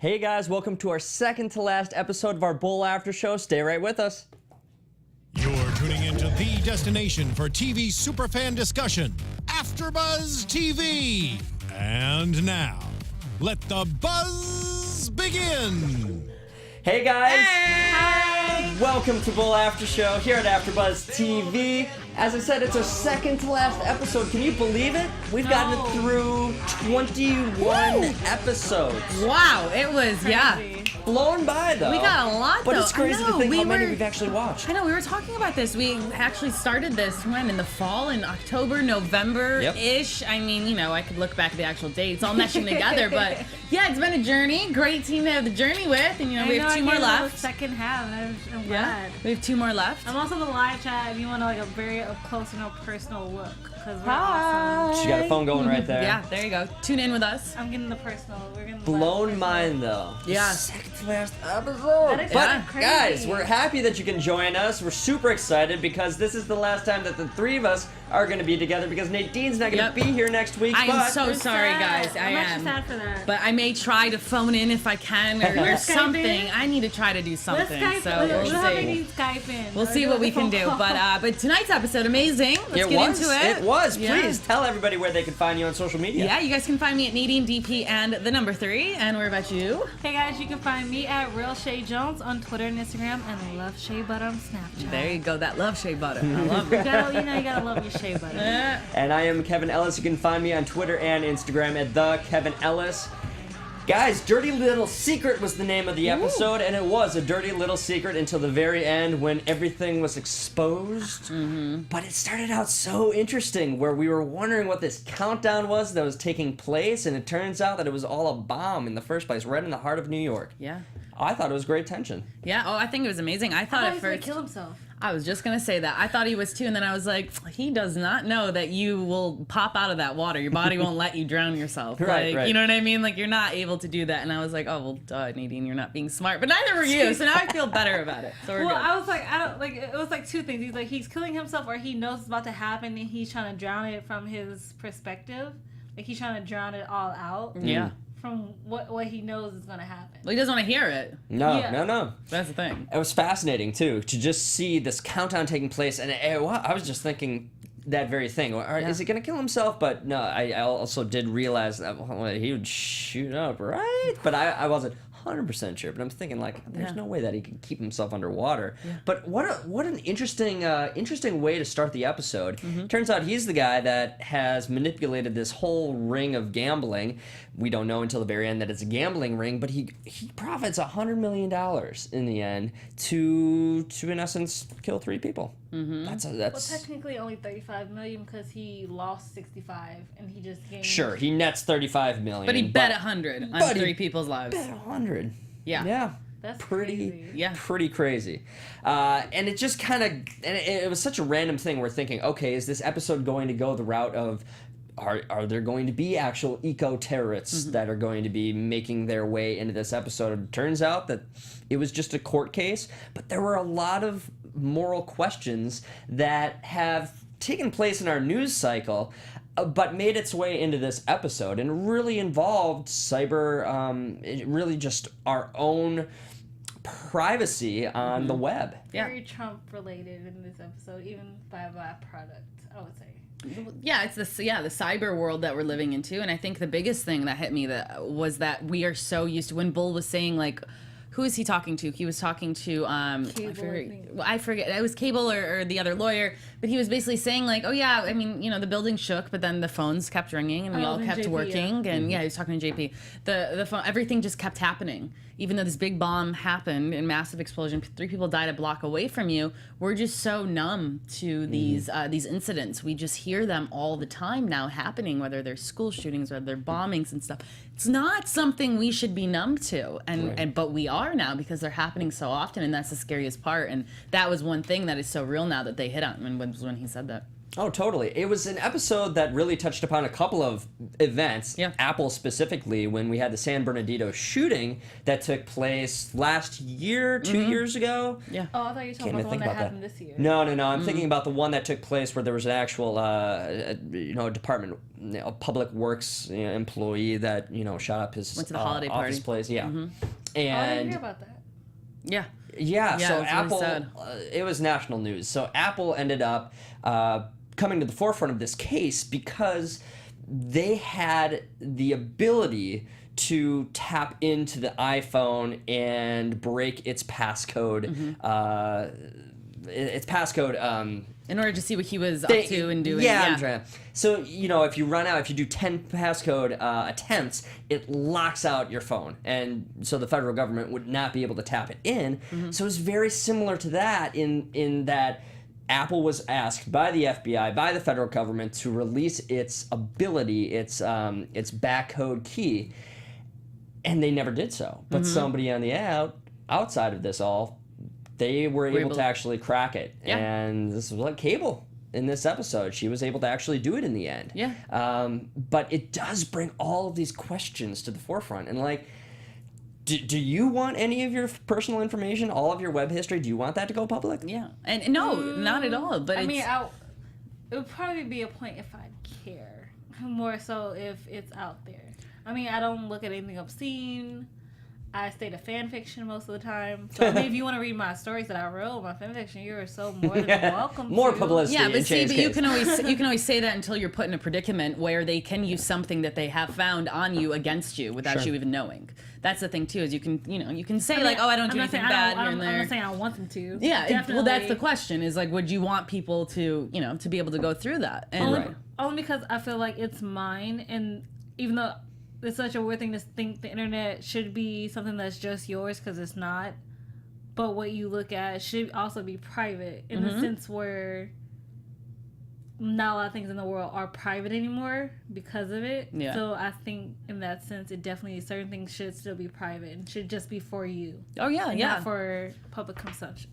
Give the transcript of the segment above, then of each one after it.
Hey guys, welcome to our second to last episode of our Bull After Show. Stay right with us. You're tuning into the destination for TV superfan discussion, AFTERBUZZ TV. And now, let the buzz begin. Hey guys! Hey! Welcome to Bull After Show here at AFTERBUZZ TV. As I said, it's our second to last episode. Can you believe it? We've gotten it through 21 episodes. Wow, it was, Blown by though. We got a lot though. But it's crazy to think how many we've actually watched. I know, we were talking about this. We actually started this when? In the fall, in October, November-ish. Yep. I mean, you know, I could look back at the actual dates, all meshing together, but yeah, it's been a journey. Great team to have the journey with, and you know, we have two more left. Second half, and I'm glad. We have two more left. I'm also in the live chat if you want like a very up close and personal look, because we're awesome. She got a phone going right there. Yeah, there you go. Tune in with us. I'm getting the personal. We're getting the blown mind though. Yeah. Second to last episode. But guys, we're happy that you can join us. We're super excited because this is the last time that the three of us are going to be together because Nadine's not going to be here next week. I am so sorry, guys. I'm actually sad for that. But I may try to phone in if I can or something. I need to try to do something. Let's so we'll see. Skype in. We'll see what we can do. But tonight's episode, amazing. Let's get into it. It was. Yeah. Please tell everybody where they can find you on social media. Yeah, you guys can find me at Nadine DP and the number 3. And where about you? Hey guys, you can find me at Real Chae Jones on Twitter and Instagram, and Love Shea Butter on Snapchat. There you go, that Love Shea Butter. I love it. You gotta love your Shea Butter. And I am Kevin Ellis. You can find me on Twitter and Instagram at the Kevin Ellis. Guys, Dirty Little Secret was the name of the episode, and it was a dirty little secret until the very end when everything was exposed. But it started out so interesting where we were wondering what this countdown was that was taking place, and it turns out that it was all a bomb in the first place, right in the heart of New York. Yeah. I thought it was great tension. Yeah, I think it was amazing. I thought at he was first... gonna kill himself. I was just going to say that. I thought he was too, and then I was like, he does not know that you will pop out of that water. Your body won't let you drown yourself. Right. You know what I mean? Like, you're not able to do that. And I was like, oh, well, duh, Nadine, you're not being smart. But neither were you, so now I feel better about it. So we're good. I was like, it was like two things. He's like, he's killing himself, or he knows it's about to happen, and he's trying to drown it from his perspective. Like, he's trying to drown it all out. Yeah. From what he knows is going to happen. Well, he doesn't want to hear it. No. That's the thing. It was fascinating, too, to just see this countdown taking place. And I was just thinking that very thing. Is he going to kill himself? But no, I also did realize that he would shoot up, right? But I wasn't 100% sure. But I'm thinking, like, there's no way that he can keep himself underwater. Yeah. But what an interesting way to start the episode. Turns out he's the guy that has manipulated this whole ring of gambling. We don't know until the very end that it's a gambling ring, but he profits $100 million in the end to in essence kill 3 people. That's well, technically only 35 million because he lost 65 and he just gained. Sure, he nets 35 million. But he bet 100 on 3 people's lives. Bet 100. Yeah. That's pretty crazy. crazy. And it just kind of, and it was such a random thing. We're thinking, okay, is this episode going to go the route of, are there going to be actual eco-terrorists that are going to be making their way into this episode? It turns out that it was just a court case, but there were a lot of moral questions that have taken place in our news cycle, but made its way into this episode and really involved really just our own privacy on the web. Very Trump related in this episode, even by a byproduct, I would say. Yeah, it's the cyber world that we're living into, and I think the biggest thing that hit me was that we are so used to when Bull was saying, like, who is he talking to? He was talking to Cable, I forget. It was Cable or the other lawyer, but he was basically saying, like, oh yeah, I mean, you know, the building shook, but then the phones kept ringing and we all kept working, and he was talking to JP. The phone, everything just kept happening. Even though this big bomb happened and massive explosion, 3 people died a block away from you, we're just so numb to these incidents. We just hear them all the time now happening, whether they're school shootings or they're bombings and stuff. It's not something we should be numb to, but we are now because they're happening so often, and that's the scariest part. And that was one thing that is so real now that they hit on when he said that. Oh, totally. It was an episode that really touched upon a couple of events. Yeah. Apple specifically, when we had the San Bernardino shooting that took place last year, 2 years ago. Yeah. Oh, I thought you were talking about the one that happened this year. No. I'm thinking about the one that took place where there was an actual, department, public works employee that shot up his Went to the holiday office party. place. Yeah. Oh, I didn't And hear about that. Yeah. yeah, Yeah, so it was really Apple, sad. it was national news. So Apple ended up coming to the forefront of this case because they had the ability to tap into the iPhone and break its passcode. In order to see what he was up to and doing. Yeah, I'm trying. So, if you do 10 passcode attempts, it locks out your phone. And so the federal government would not be able to tap it in. So it was very similar to that in that Apple was asked by the FBI, by the federal government, to release its ability, its backcode key. And they never did so. But somebody on the outside of this all, they were able to actually crack it. Yeah. And this was like Cable in this episode. She was able to actually do it in the end. Yeah. But it does bring all of these questions to the forefront. And like, do you want any of your personal information, all of your web history, do you want that to go public? Yeah. And no, not at all. But it would probably be a point if I care. More so if it's out there. I mean, I don't look at anything obscene. I stay to fan fiction most of the time. So, if you want to read my stories that I wrote, my fan fiction, you're so more than welcome More to. publicity. yeah, but in see, Chae's but you case. can always say that until you're put in a predicament where they can use something that they have found on you against you without you even knowing. That's the thing too, is you can say like, oh, I don't do anything bad here and there. I'm not saying I want them to. Yeah, Definitely. well, that's the question. Is like, would you want people to to be able to go through that? And Only because I feel like it's mine, and even though it's such a weird thing to think the internet should be something that's just yours, because it's not. But what you look at should also be private in the sense where not a lot of things in the world are private anymore because of it. Yeah. So I think in that sense, it definitely, certain things should still be private and should just be for you. Oh yeah, and yeah. not for public consumption.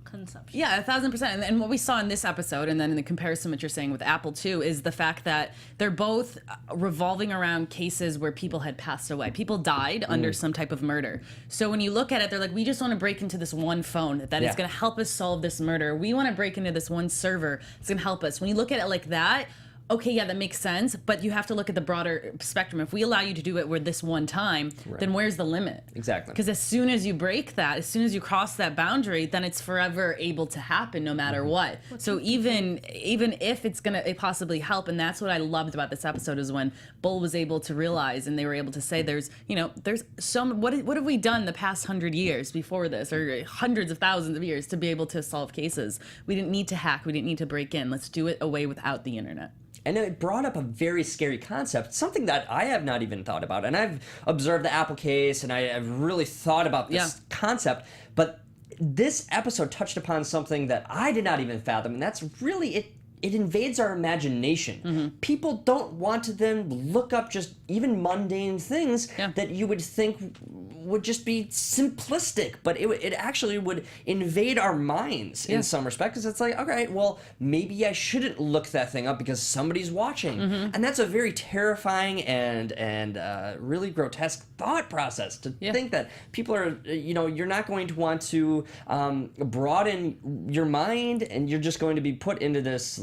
Consumption. Yeah, 1,000%. And what we saw in this episode, and then in the comparison what you're saying with Apple too, is the fact that they're both revolving around cases where people had passed away. People died under some type of murder. So when you look at it, they're like, we just want to break into this one phone that is going to help us solve this murder. We want to break into this one server. It's going to help us. When you look at it like that, okay, yeah, that makes sense, but you have to look at the broader spectrum. If we allow you to do it with this one time, then where's the limit? Exactly. Because as soon as you break that, as soon as you cross that boundary, then it's forever able to happen no matter what. So even if it's going to possibly help, and that's what I loved about this episode, is when Bull was able to realize, and they were able to say, there's some, what have we done the past 100 years before this, or hundreds of thousands of years, to be able to solve cases? We didn't need to hack, we didn't need to break in. Let's do it away without the internet. And it brought up a very scary concept, something that I have not even thought about. And I've observed the Apple case, and I've really thought about this concept. But this episode touched upon something that I did not even fathom, and that's really it invades our imagination. People don't want to then look up just even mundane things that you would think would just be simplistic, but it actually would invade our minds in some respect, because it's like, okay, well, maybe I shouldn't look that thing up because somebody's watching. And that's a very terrifying and really grotesque thought process, to think that people are, you're not going to want to broaden your mind, and you're just going to be put into this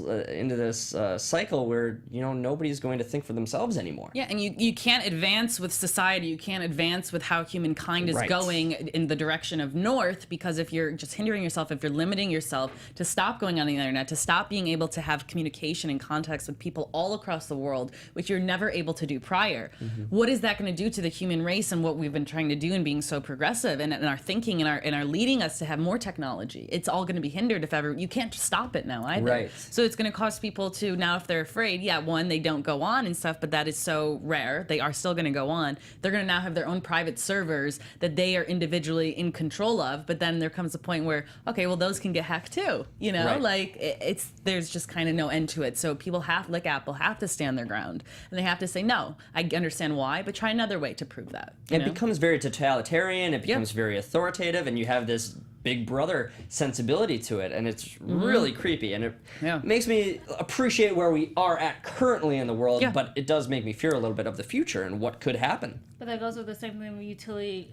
cycle where nobody's going to think for themselves anymore. Yeah, and you can't advance with society. You can't advance with how humankind is going in the direction of north, because if you're just hindering yourself, if you're limiting yourself to stop going on the internet, to stop being able to have communication and contacts with people all across the world, which you're never able to do prior, what is that going to do to the human race and what we've been trying to do and being so progressive and our thinking and our leading us to have more technology? It's all going to be hindered if ever. You can't just stop it now either. Right. So it's going to cause people to, now if they're afraid, one, they don't go on and stuff, but that is so rare. They are still going to go on. They're going to now have their own private servers that they are individually in control of, but then there comes a point where, okay, well, those can get hacked too, like there's just kind of no end to it. So people like Apple, have to stand their ground, and they have to say, no, I understand why, but try another way to prove that. It becomes very totalitarian, it becomes very authoritative, and you have this Big Brother sensibility to it, and it's really creepy, and it makes me appreciate where we are at currently in the world, but it does make me fear a little bit of the future and what could happen. But that goes with the same thing with I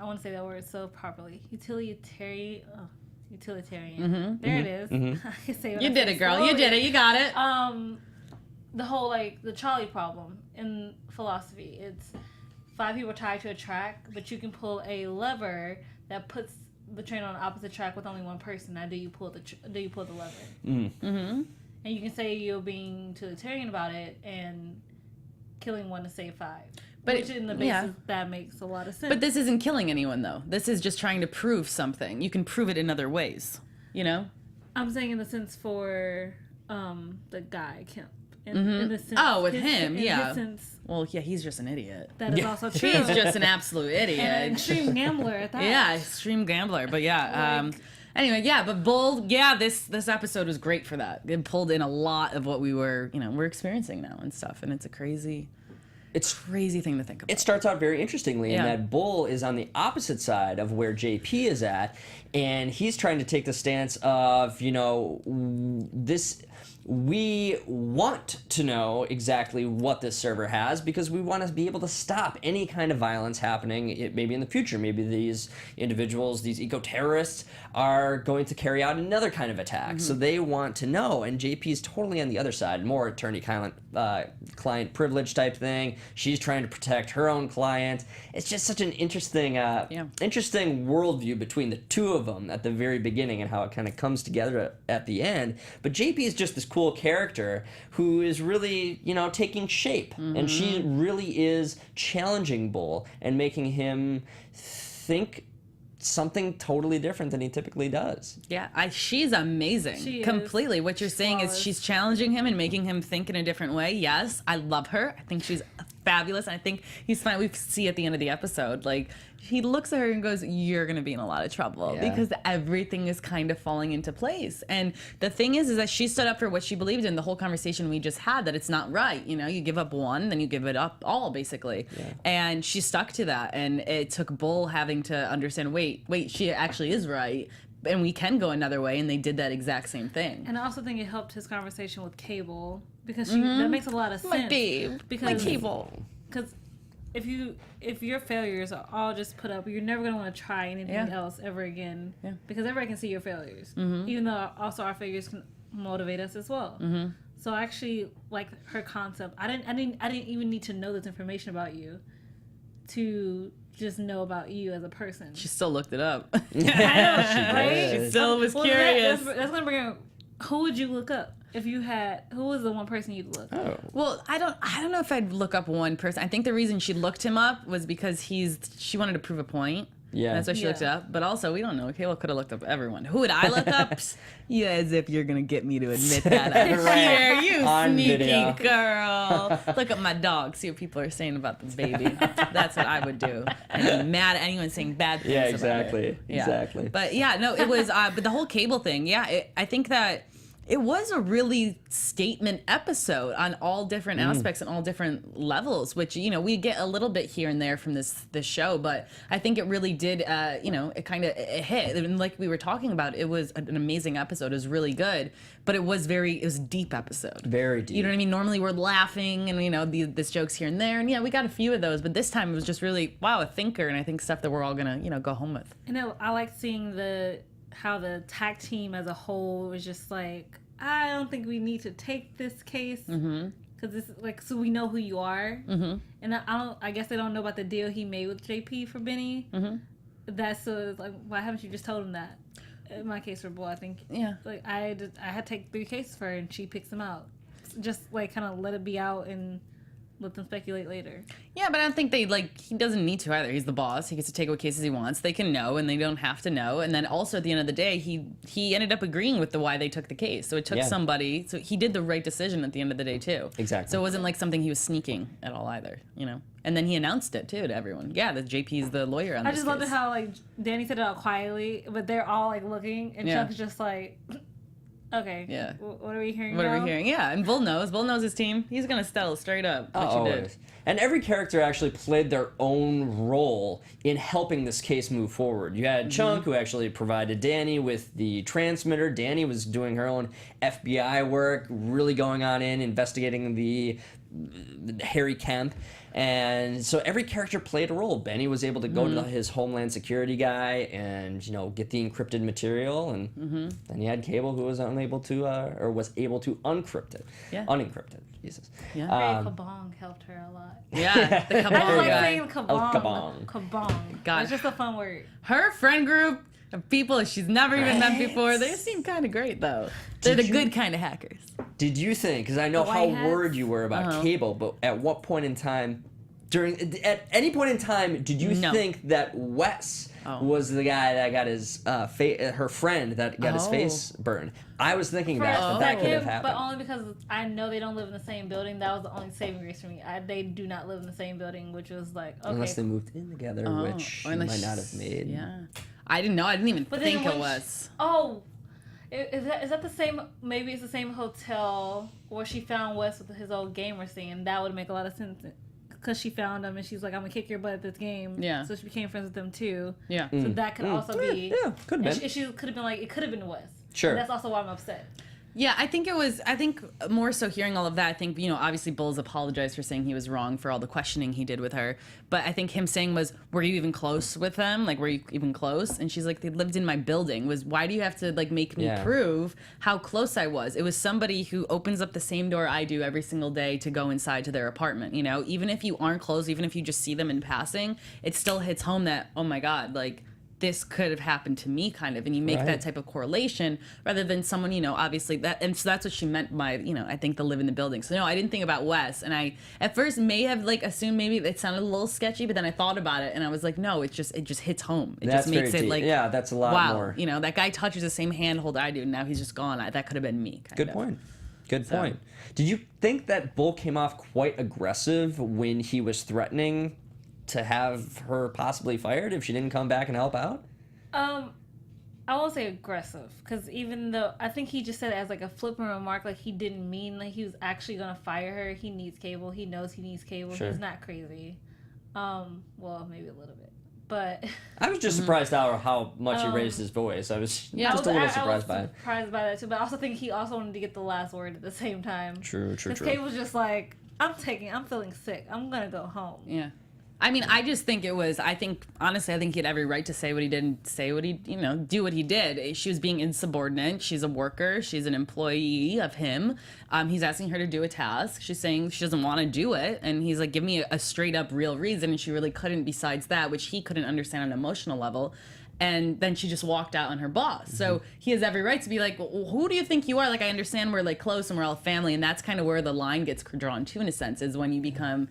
want to say that word so properly. Utilitarian. There it is. I can say you did it, girl. You did it. You got it. The whole, like, the trolley problem in philosophy. It's 5 people tied to a track, but you can pull a lever that puts the train on the opposite track with only one person. Now, do you pull the lever? And you can say you're being utilitarian about it and killing one to save 5. But which in the basis, that makes a lot of sense. But this isn't killing anyone, though. This is just trying to prove something. You can prove it in other ways, you know? I'm saying in the sense for the guy, Kemp. In the sense, with him, his sense, well, yeah, he's just an idiot. That is also true. He's just an absolute idiot. And an extreme gambler at that. Yeah, extreme gambler. But anyway, but Bull, this episode was great for that. It pulled in a lot of what we're experiencing now and stuff, and it's a crazy thing to think about. It starts out very interestingly in that Bull is on the opposite side of where JP is at, and he's trying to take the stance of, we want to know exactly what this server has because we want to be able to stop any kind of violence happening maybe in the future. Maybe these individuals, these eco-terrorists, are going to carry out another kind of attack. So they want to know, and JP is totally on the other side, more attorney-client privilege type thing. She's trying to protect her own client. It's just such an interesting worldview between the two of them at the very beginning and how it kind of comes together at the end. But JP is just this cool character who is really, taking shape. And she really is challenging Bull and making him think something totally different than he typically does. Yeah, she's amazing. She completely. What you're saying is she's challenging him and making him think in a different way. Yes, I love her. I think she's fabulous. I think he's fine. We see at the end of the episode, like, he looks at her and goes, you're going to be in a lot of trouble because everything is kind of falling into place. And the thing is that she stood up for what she believed in. The whole conversation we just had, that it's not right. You give up one, then you give it up all, basically. Yeah. And she stuck to that. And it took Bull having to understand, wait, she actually is right. And we can go another way. And they did that exact same thing. And I also think it helped his conversation with Cable because that makes a lot of sense. My babe. Because, my Cable. Because if your failures are all just put up, you're never going to want to try anything else ever again because everybody can see your failures. Even though also our failures can motivate us as well. So I actually like her concept. I didn't even need to know this information about you to just know about you as a person. She still looked it up. I know, right? She still was curious. That's going to bring up, who would you look up? Who was the one person you'd look? Oh. Well, I don't know if I'd look up one person. I think the reason she looked him up was because she wanted to prove a point. Yeah. That's why she looked it up. But also, we don't know. Kayla could have looked up everyone. Who would I look up? Yeah, as if you're going to get me to admit that I'm here. You On sneaky video. Girl. Look at my dog. See what people are saying about this baby. That's what I would do. I'd be mad at anyone saying bad things about it. Yeah, exactly. But yeah, no, it was, but the whole Cable thing, I think that it was a really statement episode on all different aspects and all different levels, which, we get a little bit here and there from this show, but I think it really did, it kind of hit. And like we were talking about, it was an amazing episode. It was really good, but it was a deep episode. Very deep. You know what I mean? Normally we're laughing and, this joke's here and there. And we got a few of those, but this time it was just really, wow, a thinker. And I think stuff that we're all going to, go home with. I like seeing how the tag team as a whole was just like, I don't think we need to take this case because this is like, so we know who you are, and I guess they don't know about the deal he made with JP for Benny. That's so like, why haven't you just told him that? In my case for Bull, I think like I had to take 3 cases for her and she picks them out, just like kind of let it be out and let them speculate later. Yeah, but I don't think he doesn't need to either. He's the boss. He gets to take what cases he wants. They can know, and they don't have to know. And then also at the end of the day, he ended up agreeing with why they took the case. So it took somebody. So he did the right decision at the end of the day too. Exactly. So it wasn't like something he was sneaking at all either. And then he announced it too to everyone. Yeah, that JP's the lawyer on this I just loved it how like Danny said it out quietly, but they're all like looking, and Chuck's just like. Okay. Yeah. What are we hearing What now? are we hearing? Yeah, and Bull knows. Bull knows his team. He's gonna settle straight up. What you did. Always. And every character actually played their own role in helping this case move forward. You had Chunk, who actually provided Danny with the transmitter. Danny was doing her own FBI work, really going on in, investigating the Harry Kemp. And so every character played a role. Benny was able to go to his Homeland Security guy and, get the encrypted material. And then you had Cable, who was unable to, or was able to unencrypt it. Yeah. Unencrypt it. Jesus. Yeah. Kabong helped her a lot. Yeah, the I just Kabong like guy. saying kabong. Kabong. Kabong. God. It's just a fun word. Her friend group of people she's never even met before, they seem kind of great, though. They're the good kind of hackers. Did you think, because I know The how white hats? worried you were about Cable, but at what point in time, at any point in time, did you think that Wes was the guy that got his, her friend that got his face burned? I was thinking that could have happened. But only because I know they don't live in the same building. That was the only saving grace for me. They do not live in the same building, which was like, okay. Unless they moved in together, which you might not have made. Yeah. I didn't know. I didn't even But think then it was. Is that the same? Maybe it's the same hotel where she found Wes with his old gamer scene. That would make a lot of sense because she found him and she's like, "I'm gonna kick your butt at this game." Yeah. So she became friends with them too. Yeah. So that could also be. Yeah, could have been. She could have been like, it could have been Wes. Sure. And that's also why I'm upset. Yeah, I think more so hearing all of that, I think, obviously Bull's apologized for saying he was wrong for all the questioning he did with her. But I think him saying was, were you even close with them? Like, were you even close? And she's like, they lived in my building. Why do you have to, make me prove how close I was? It was somebody who opens up the same door I do every single day to go inside to their apartment, Even if you aren't close, even if you just see them in passing, it still hits home that, oh my God, this could have happened to me, kind of, and you make that type of correlation rather than someone, obviously that, and so that's what she meant by, I think the live in the building. So no, I didn't think about Wes, and I at first may have assumed maybe it sounded a little sketchy, but then I thought about it and I was like, no, it just hits home. It just makes it yeah, that's a lot more. That guy touches the same handhold I do, and now he's just gone. That could have been me. Good point. Good point. Did you think that Bull came off quite aggressive when he was threatening to have her possibly fired if she didn't come back and help out? I won't say aggressive, because even though I think he just said it as a flippant remark, he didn't mean he was actually gonna fire her. He needs Cable. He knows he needs Cable. Sure. He's not crazy. Well, maybe a little bit, but I was just surprised how much he raised his voice. I was just a little surprised by it. Surprised by that too, but I also think he also wanted to get the last word at the same time. True. Cable's just like, I'm feeling sick. I'm gonna go home. Yeah. I mean, I just think honestly, I think he had every right to say what he didn't say, what he, do what he did. She was being insubordinate. She's a worker. She's an employee of him. He's asking her to do a task. She's saying she doesn't want to do it. And he's like, give me a straight up real reason. And she really couldn't besides that, which he couldn't understand on an emotional level. And then she just walked out on her boss. So he has every right to be like, well, who do you think you are? I understand we're close and we're all family. And that's kind of where the line gets drawn to, in a sense, is when you become,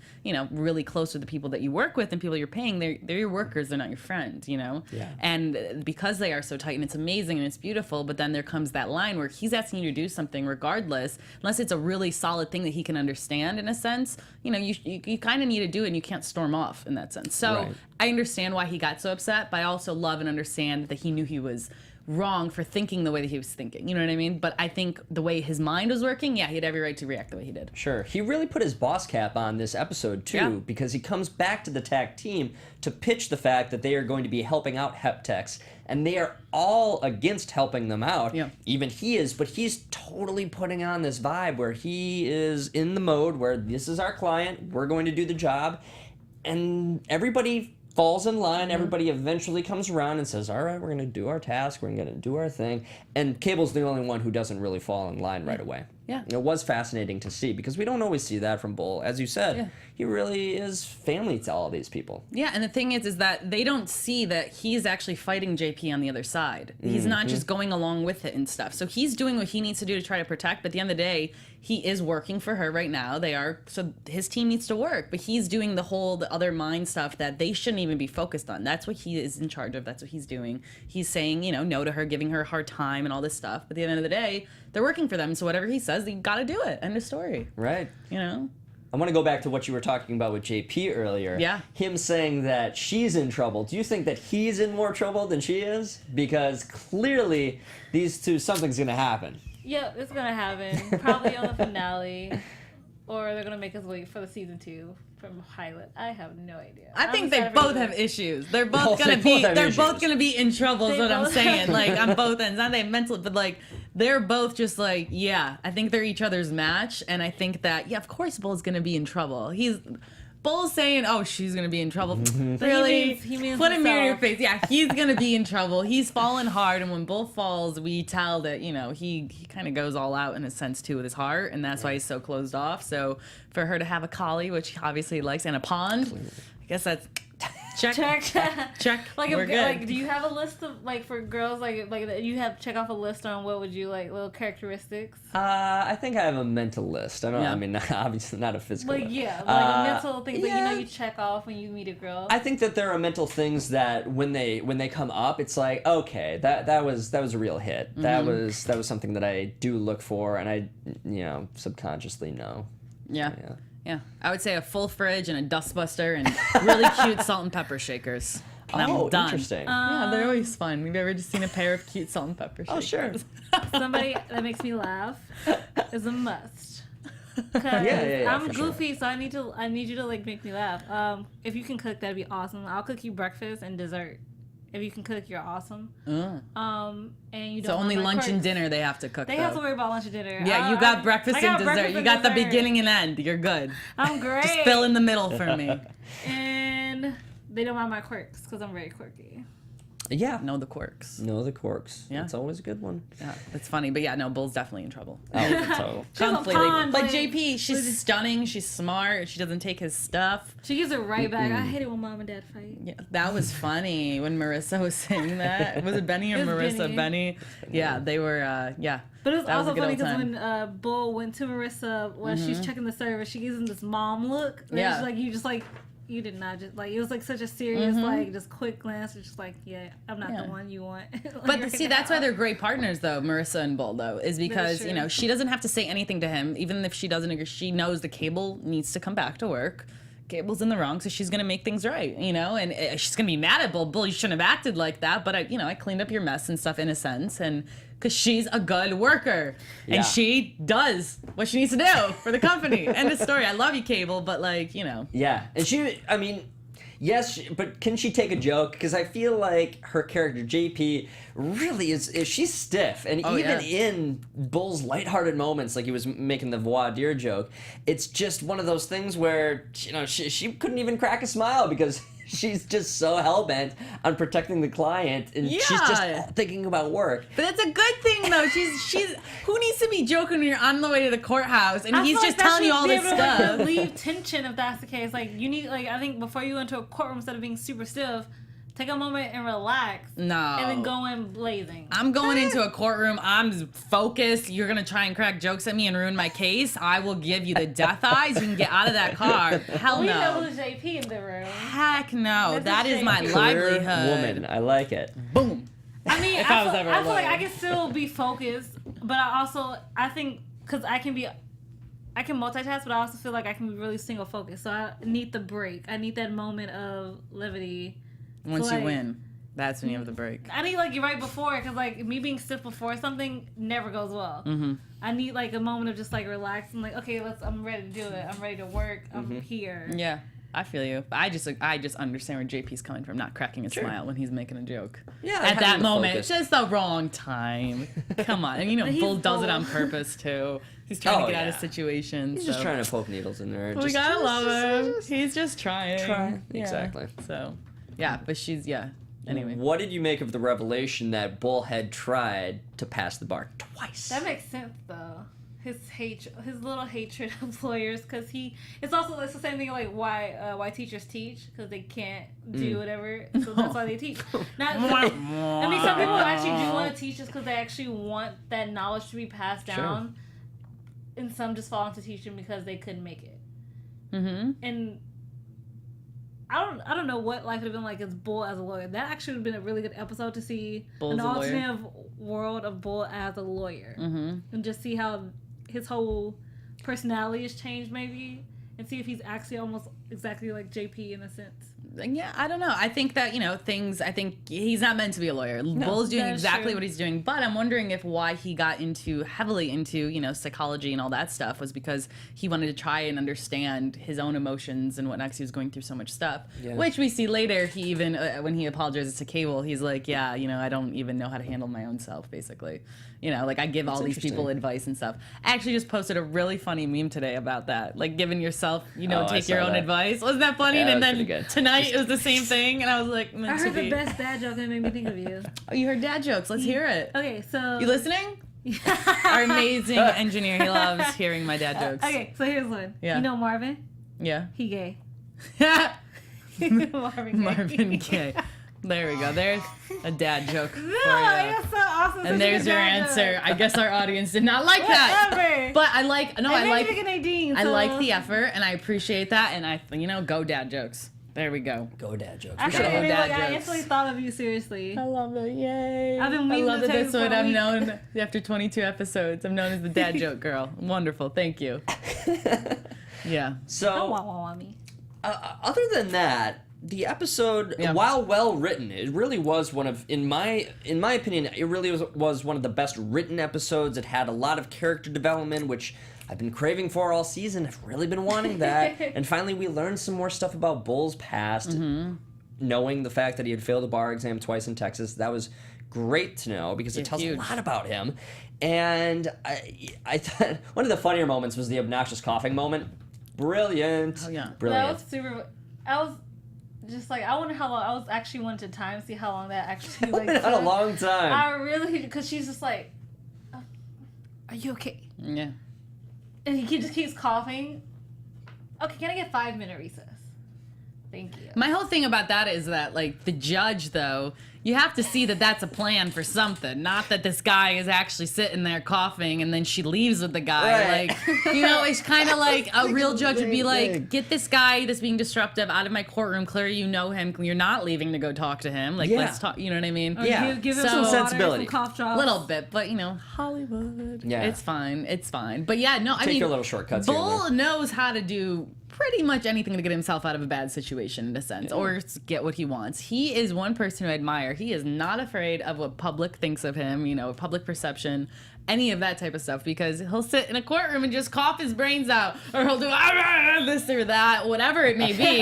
really close to the people that you work with and people you're paying. They're your workers. They're not your friends, Yeah. And because they are so tight, and it's amazing and it's beautiful, but then there comes that line where he's asking you to do something regardless, unless it's a really solid thing that he can understand, in a sense, you kind of need to do it and you can't storm off in that sense. So I understand why he got so upset, but I also love and understand that he knew he was wrong for thinking the way that he was thinking. You know what I mean? But I think the way his mind was working, he had every right to react the way he did. Sure. He really put his boss cap on this episode, too, because he comes back to the TAC team to pitch the fact that they are going to be helping out Heptex, and they are all against helping them out. Yeah. Even he is, but he's totally putting on this vibe where he is in the mode where this is our client, we're going to do the job, and everybody falls in line. Everybody eventually comes around and says, all right, we're going to do our task. We're going to do our thing. And Cable's the only one who doesn't really fall in line right away. Yeah. It was fascinating to see because we don't always see that from Bull. As you said, he really is family to all these people. Yeah, and the thing is that they don't see that he's actually fighting JP on the other side. He's not just going along with it and stuff. So he's doing what he needs to do to try to protect, but at the end of the day, he is working for her right now. So his team needs to work, but he's doing the other mind stuff that they shouldn't even be focused on. That's what he is in charge of. That's what he's doing. He's saying, no to her, giving her a hard time and all this stuff. But at the end of the day, they're working for them. So whatever he says, they got to do it. End of story. Right. I want to go back to what you were talking about with JP earlier. Yeah. Him saying that she's in trouble. Do you think that he's in more trouble than she is? Because clearly these two, something's going to happen. Yep, it's gonna happen. Probably on the finale, or they're gonna make us wait for the season 2 from pilot. I have no idea. I think they both have issues. They're both Well, gonna they be. both have They're issues. both gonna be in trouble. Is They what I'm both- saying. Like on both ends. Not they mental, but like they're both just like, yeah. I think they're each other's match, and I think that of course Bull's gonna be in trouble. Bull's saying, "Oh, she's gonna be in trouble." Really? He means Put a mirror in your himself. face. Yeah, he's gonna be in trouble. He's fallen hard, and when Bull falls, we tell that he kind of goes all out in a sense too with his heart, and that's why he's so closed off. So for her to have a collie, which he obviously likes, and a pond, I guess that's check. Check. Like, We're good. like, do you have a list of like for girls like you have check off a list on what would you like little characteristics? I think I have a mental list. I don't. Yeah. I mean, obviously not a physical. Like one. mental things that yeah. you check off when you meet a girl. I think that there are mental things that when they come up, it's like, okay, that was a real hit. That was something that I do look for, and I subconsciously know. Yeah, I would say a full fridge and a dustbuster and really cute salt and pepper shakers. And I'm done. Interesting. Yeah, they're always fun. Have you ever just seen a pair of cute salt and pepper shakers? Oh, sure. Somebody that makes me laugh is a must. Cause Yeah, I'm for sure. goofy, so I need you to like make me laugh. If you can cook, that'd be awesome. I'll cook you breakfast and dessert. If you can cook, you're awesome. And you don't So only mind my lunch and quirks. dinner they have to cook. They have to worry about lunch and dinner. Yeah, you got breakfast I got and dessert. breakfast You and got the dessert. beginning and end. You're good. I'm great. Just fill in the middle for me. And they don't mind my quirks because I'm very quirky. Yeah. Know the quirks. Know the quirks. Yeah. It's always a good one. Yeah, it's funny, but yeah, no, Bull's definitely in trouble. Oh, so. She's a Completely. pawn, But like- JP, she's stunning. She's smart. She doesn't take his stuff. She gives it right back. I hate it when mom and dad fight. Yeah, that was funny when Marissa was saying that. Was it Benny or It was Marissa? Benny. Yeah, they were. Yeah. But it was That was a also good funny old because time. when Bull went to Marissa when she's checking the service, she gives him this mom look. Where Yeah. she's like, you did not just like it was like such a serious like just quick glance. It's just like, yeah, I'm not Yeah. the one you want. But right see, that's why now. they're great partners, though, Marissa and Bull, though, is because, true. she doesn't have to say anything to him. Even if she doesn't agree, she knows the Cable needs to come back to work. Cable's in the wrong, so she's going to make things right, and she's going to be mad at Bull. Bull, you shouldn't have acted like that, but I cleaned up your mess and stuff in a sense, and because she's a good worker, Yeah. and she does what she needs to do for the company. End of story. I love you, Cable, but Yeah, and yes, but can she take a joke? Because I feel like her character JP really is she's stiff, and even in Bull's lighthearted moments, like he was making the voir dire joke, it's just one of those things where she couldn't even crack a smile because she's just so hell-bent on protecting the client, and she's just Yeah. thinking about work. But it's a good thing, though. She's who needs to be joking when you're on the way to the courthouse and I he's feel just like that telling you should all be this able to, like, stuff. relieve tension if that's the case. Like you need, I think before you go into a courtroom, instead of being super stiff, take a moment and relax. No. And then go in blazing. I'm going into a courtroom. I'm focused. You're gonna try and crack jokes at me and ruin my case. I will give you the death eyes. You can get out of that car. Hell We no. know who's JP in the room. Heck no. That's That a is my shame. Career livelihood. woman, I like it. Boom. I mean, If I was ever a I feel like lawyer. I can still be focused, but I think because I can multitask, but I also feel like I can be really single focused. So I need the break. I need that moment of levity. Once So, you like, win, that's when you have the break. I need like right before, because like me being stiff before something never goes well. Mm-hmm. I need like a moment of just like relaxing, like okay, I'm ready to do it. I'm ready to work. I'm here. Yeah. I feel you. I just understand where JP's coming from, not cracking a smile when he's making a joke. Yeah, At that having the moment, focus. it's just the wrong time. Come on. And He's Bull does it Bull. on purpose too. He's trying to get out of yeah. situations. He's just trying to poke needles in there. We gotta love him. He's just trying. Try. Yeah. Exactly. So, yeah, but anyway. What did you make of the revelation that Bull had tried to pass the bar twice? That makes sense though. His little hatred of lawyers, because it's the same thing like why teachers teach, because they can't do whatever, so that's why they teach. Not, I mean, some people actually do want to teach just because they actually want that knowledge to be passed down, and some just fall into teaching because they couldn't make it. Mm-hmm. And I don't know what life would have been like as Bull as a lawyer. That actually would have been a really good episode to see Bull an as a lawyer. alternative world of Bull as a lawyer, Mm-hmm. and just see how his whole personality has changed maybe, and see if he's actually almost exactly like JP in a sense. yeah, I don't know. I think that, I think he's not meant to be a lawyer. Bull's doing exactly what he's doing, but I'm wondering if why he got heavily into, psychology and all that stuff was because he wanted to try and understand his own emotions and whatnot, 'cause he was going through so much stuff, which we see later. He even, when he apologizes to Cable, he's like, yeah, I don't even know how to handle my own self, basically. Like I give all these people advice and stuff. I actually just posted a really funny meme today about that. Like giving yourself, take your own advice. Wasn't that funny? Yeah, and then good. tonight it was the same thing. And I was like, I heard the best dad joke that made me think of you. Oh, you heard dad jokes. Let's hear it. Okay, so. You listening? Our amazing engineer. He loves hearing my dad jokes. Okay, so here's one. Yeah. You know Marvin? Yeah. He gay. Marvin Gaye. There we go. There's a dad joke. No, that's so awesome. And there's your answer. I guess our audience did not like that. But I like Nadine, I like the effort and I appreciate that, and go dad jokes. There we go. Go dad jokes. Actually, I instantly thought of you seriously. I love it. Yay. I've been I love to that that's what I'm week. known after 22 episodes. I'm known as the dad joke girl. Wonderful. Thank you. Yeah. So, me. Other than that, the episode, while well written, it really was one of, in my opinion, it really was one of the best written episodes. It had a lot of character development, which I've been craving for all season. I've really been wanting that. And finally, we learned some more stuff about Bull's past, knowing the fact that he had failed a bar exam twice in Texas. That was great to know because it tells a lot about him. And I thought one of the funnier moments was the obnoxious coughing moment. Brilliant. Oh, yeah. Brilliant. That was super. I was just like, I wonder how long. I was actually wanting to time see how long that actually like. Not a long time. I really, because she's just like, oh, are you okay? Yeah. And he just keeps coughing. Okay, can I get 5-minute recess? Thank you. My whole thing about that is that, like, the judge, though, you have to see that that's a plan for something. Not that this guy is actually sitting there coughing and then she leaves with the guy. Right. Like, it's kind of like a real judge would be like, get this guy that's being disruptive out of my courtroom. Clearly you know him. You're not leaving to go talk to him. Like, let's talk. You know what I mean? Yeah. Give him So- some sensibility. Some cough drops. A little bit, but Hollywood. Yeah. It's fine. It's fine. But yeah, no, I mean, your little shortcuts here and Bull knows how to do pretty much anything to get himself out of a bad situation in a sense, or get what he wants. He is one person who I admire. He is not afraid of what public thinks of him, public perception, any of that type of stuff, because he'll sit in a courtroom and just cough his brains out, or he'll do this or that, whatever it may be.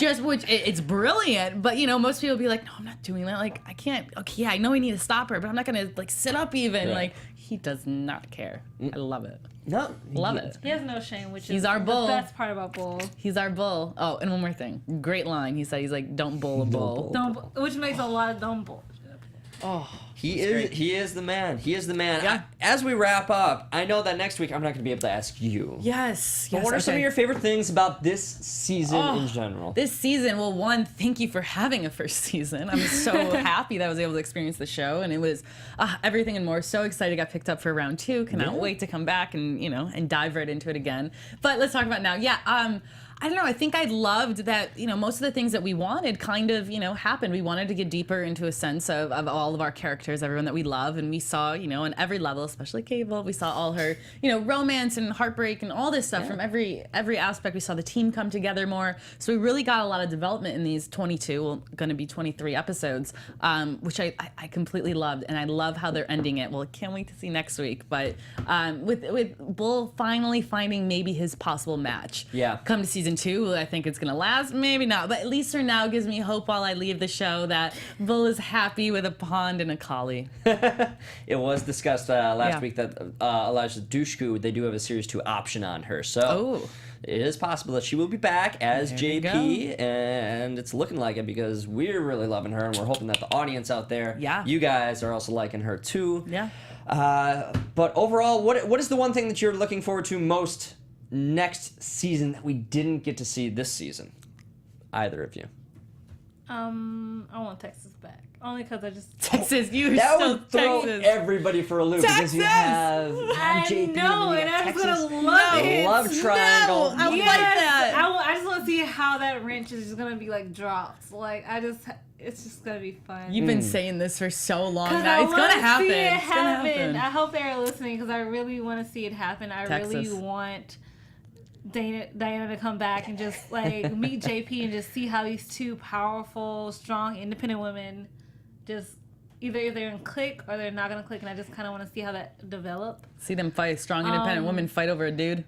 It's brilliant, but most people be like, no, I'm not doing that. Like, I can't. Okay, yeah, I know I need to stop her, but I'm not gonna sit up even. Right. Like, he does not care. I love it. No. Love it. He has no shame, which He's is our bull. the best part about Bull. He's our bull. Oh, and one more thing. Great line. He said, he's like, don't bull a bull. Which makes a lot of dumb bull. Oh, He is the man. He is the man. Yeah. As we wrap up, I know that next week I'm not going to be able to ask you. yes. But what are some of your favorite things about this season in general? This season, well, one, thank you for having a first season. I'm so happy that I was able to experience the show, and it was everything and more. So excited, got picked up for round 2. Cannot wait to come back and and dive right into it again. But let's talk about now. Yeah, I don't know. I think I loved that, most of the things that we wanted kind of, happened. We wanted to get deeper into a sense of all of our characters, everyone that we love. And we saw, on every level, especially Cable, we saw all her, romance and heartbreak and all this stuff from every aspect. We saw the team come together more. So we really got a lot of development in these 22, going to be 23 episodes, which I completely loved. And I love how they're ending it. Well, I can't wait to see next week. But with Bull finally finding maybe his possible match. Yeah. Come to season 2, I think it's gonna last, maybe not, but at least for now gives me hope while I leave the show that Bull is happy with a pond and a collie. It was discussed last week that Elijah Dushku, they do have a series 2 option on her, so it is possible that she will be back as JP, and it's looking like it because we're really loving her, and we're hoping that the audience out there, you guys are also liking her too. Yeah. But overall, what is the one thing that you're looking forward to most next season that we didn't get to see this season? Either of you. I want Texas back. Only because I just... Texas, you're That still would throw Texas. everybody for a loop because you have JP know, and and you got I'm Texas. gonna love it. Love triangle. No, I like Yes, that. I just want to see how that wrench is just gonna be dropped. It's just gonna be fun. You've been saying this for so long 'Cause now. I It's gonna wanna happen. see it It's gonna happen. I hope they're listening because I really want to see it happen. I Texas. really want Diana to come back and just like meet JP and just see how these two powerful, strong, independent women just either they're gonna click or they're not gonna click, and I just kind of want to see how that develop. See them fight, strong, independent women fight over a dude.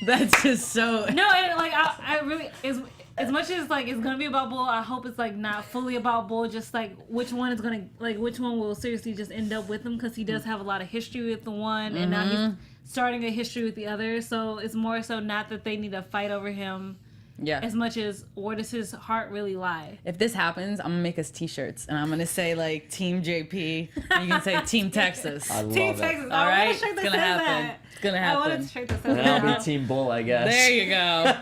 That's just so. No, and like I really as much as like it's gonna be about Bull, I hope it's like not fully about Bull. Just like which one will seriously just end up with him, because he does have a lot of history with the one, and now he's starting a history with the other. So it's more so not that they need to fight over him. Yeah. As much as where does his heart really lie? If this happens, I'm gonna make us T-shirts, and I'm gonna say like Team JP. And you can say Team Texas. I love Team it. Texas. All right, it's gonna happen. It's gonna happen. I want a shirt that says And I'll that. be Team Bull, I guess. There you go.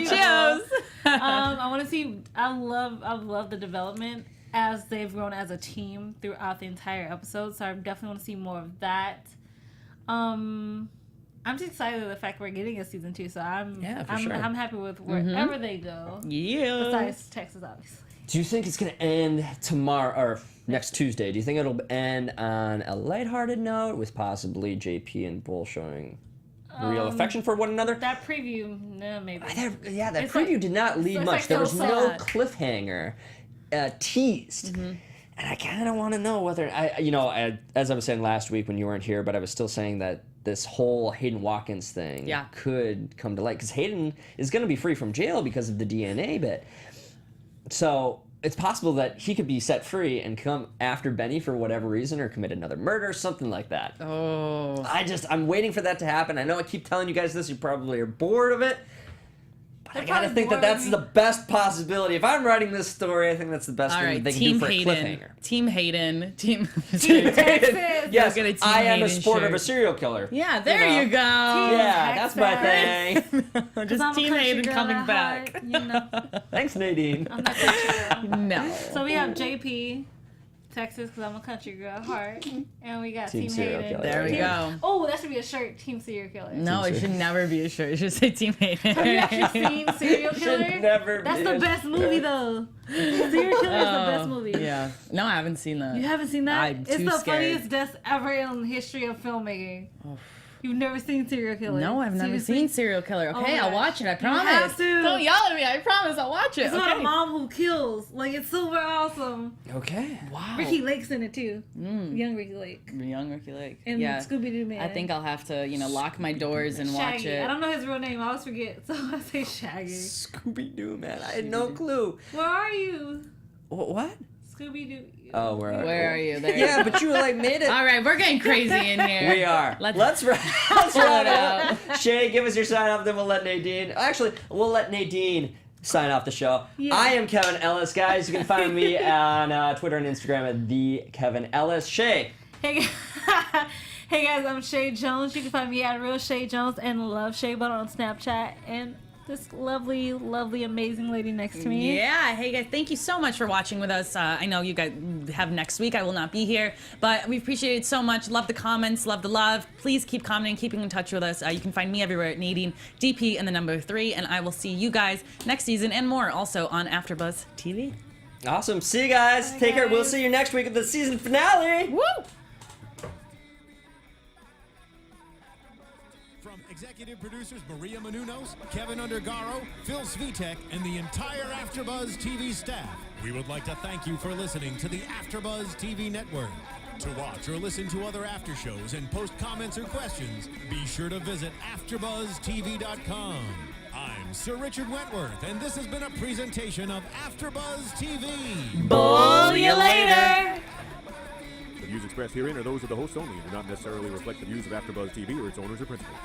Cheers. I want to see. I love the development as they've grown as a team throughout the entire episode. So I definitely want to see more of that. I'm just excited at the fact we're getting a season 2. So I'm happy with wherever they go. Yeah. Besides Texas, obviously. Do you think it's going to end tomorrow or next Tuesday? Do you think it'll end on a lighthearted note with possibly JP and Bull showing real affection for one another? That preview, no, maybe. That It's preview like- did not lead it's much. like There was so no sad. cliffhanger teased. And I kind of want to know whether, as I was saying last week when you weren't here, but I was still saying that this whole Hayden Watkins thing could come to light. Because Hayden is going to be free from jail because of the DNA bit. So it's possible that he could be set free and come after Benny for whatever reason or commit another murder, something like that. Oh. I'm waiting for that to happen. I know I keep telling you guys this. You probably are bored of it. But I gotta think that that's the best possibility. If I'm writing this story, I think that's the best All thing right, that they can Team do for Hayden. a cliffhanger. Team Hayden. Team Texas. Yes, Get a Team I am a Hayden supporter of a shirt. serial killer. Yeah, there know? you go. Yeah, that's my Texas. thing. Just I'm a Team country Hayden girl coming at back. heart, you know. Thanks, Nadine. I'm not country girl. No. So we have JP, Texas, because I'm a country girl at heart, and we got Team Team serial Hayden. killer. There we Team- go. Oh, that should be a shirt. Team serial killer. No, it should never be a shirt. It should say Team Hayden. Have you actually seen Serial Should Killer? never That's be the a best movie though. Serial Killer is the best movie. Yeah. No, I haven't seen that. You haven't seen that? I'm It's too the scared. funniest death ever in the history of filmmaking. You've never seen Serial Killer? No, I've never Seriously? seen Serial Killer. Okay, Oh I'll my watch it. I You promise. have to. Don't yell at me. I promise. I'll watch it. It's about a Okay. mom who kills. Like, it's super awesome. Okay. Wow. Ricky Lake's in it too. Young Ricky Lake. Young Ricky Lake. And yeah. Scooby-Doo Man. I think I'll have to, lock my doors and watch Shaggy. it. I don't know his real name. I always forget. So I say Shaggy. Scooby-Doo, man. I had no clue. Where are you? What? Scooby-Doo. Oh, Where are you? There. Yeah, but you made it. All right, we're getting crazy in here. We are. Let's wrap it up. Shay, give us your sign off, then we'll let Nadine. Actually, we'll let Nadine sign off the show. Yeah. I am Kevin Ellis, guys. You can find me on Twitter and Instagram at the Kevin Ellis. Shay. Hey, hey guys, I'm Chae Jones. You can find me at Real Chae Jones and Love Chae Bull on Snapchat. And this lovely, lovely, amazing lady next to me. Yeah, hey guys, thank you so much for watching with us. I know you guys have next week. I will not be here, but we appreciate it so much. Love the comments, love the love. Please keep commenting, keeping in touch with us. You can find me everywhere at Nadine DP and the number 3, and I will see you guys next season and more also on AfterBuzz TV. Awesome. See you guys. Bye, Take care. We'll guys. see you next week at the season finale. Woo! From executive producers Maria Menounos, Kevin Undergaro, Phil Svitek, and the entire AfterBuzz TV staff, we would like to thank you for listening to the AfterBuzz TV network. To watch or listen to other after shows and post comments or questions, be sure to visit AfterBuzzTV.com. I'm Sir Richard Wentworth, and this has been a presentation of AfterBuzz TV. Bull you later. The views expressed herein are those of the hosts only and do not necessarily reflect the views of AfterBuzz TV or its owners or principals.